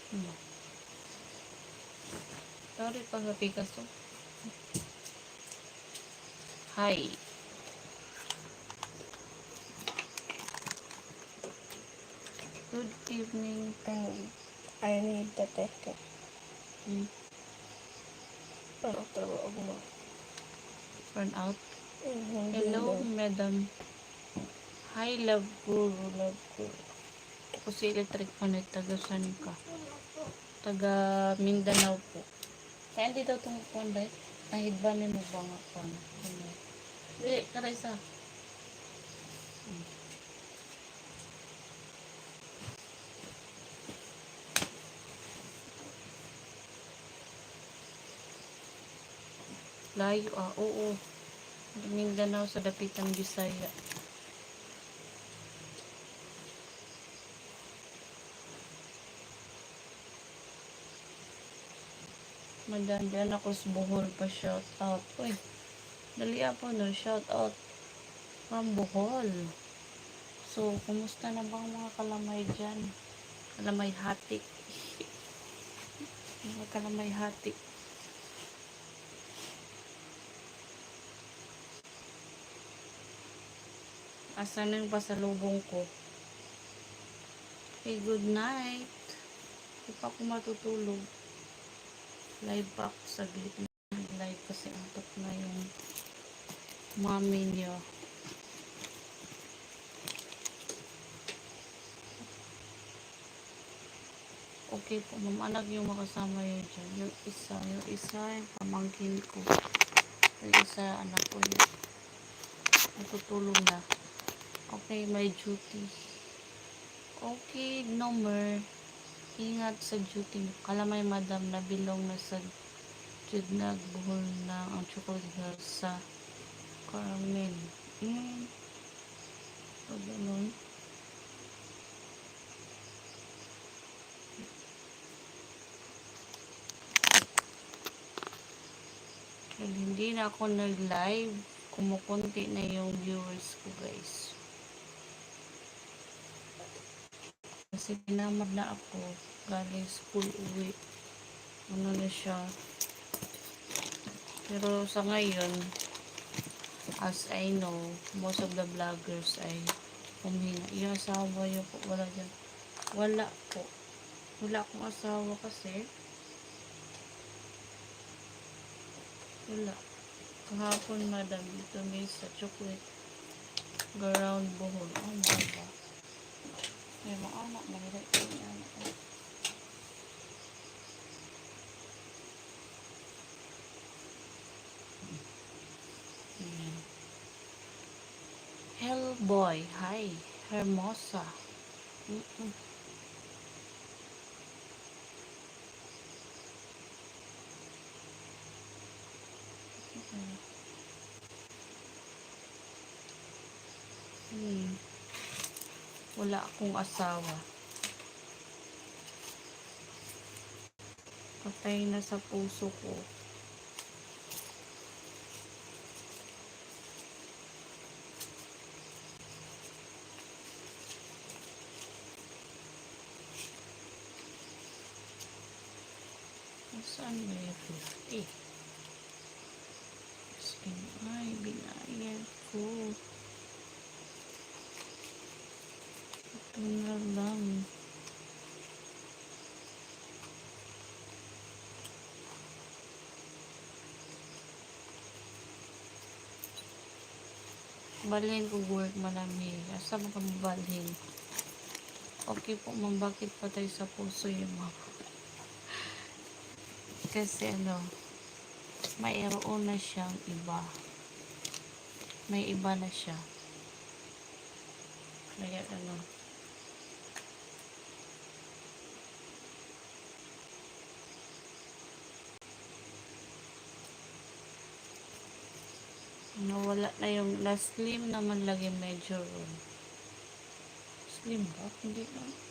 Hmm. Sorry pag napikas to. Hi. Good evening. I need the teke. Pero trabaho mo. Burn out. Hindi Hello, daw. madam. Hi, love guru, love guru. Ako si Electric Panet, taga saan ka? Taga Mindanao po. Kaya hindi daw itong konday. Nahidbanin mo ba nga pa? Hindi, karaysa. Layo oo. Mindanao sa dapitan Bisaya. Madandan ako sa Bohol pa shout out. Uy, dali po no, shout out from Bohol. So, kumusta na bang mga kalamay dyan? Kalamay hati. Mga kalamay hati. Asan yung pasalubong ko? Okay, good night. Hindi pa ako matutulog. Live pa ako saglit na live kasi antok na yung mami niya. Okay po, mamanag yung makasama yun dyan. Yung isa yung pamangkin ko. Yung isa, anak ko yun. Natutulog na. Okay, my duty. Okay, no more. Ingat sa duty mo. Kalamay madam na bilong na sa jud nagbuhol na ang chocolate girl sa Carmen. O ganun. Dahil hindi na ako nag-live, kumukunti na yung viewers ko guys. Kasi pinamad na ako, galing school uwi. Ano na siya. Pero sa ngayon, as I know, most of the vloggers ay humina. Yung asawa yun po, wala dyan. Wala po. Wala akong asawa kasi. Wala. Kahapon madam, dito may sa chocolate ground Bohol. Ang baba. May mga anak, mahirap yung anak ko. Hellboy, hi, Hermosa. Wala akong asawa. Patay na sa puso ko. Saan may 50? Skin ay, binayad ko. Ito na lang. Balhin ko work marami. Asa mo ka mabalhin? Okay po, ma'am, bakit patay sa puso yung mga? Kasi ano, mayroon na siyang iba. May iba na siya. Kaya ano, nawala na yung last slim naman lagi medyo slim ba? Hindi na.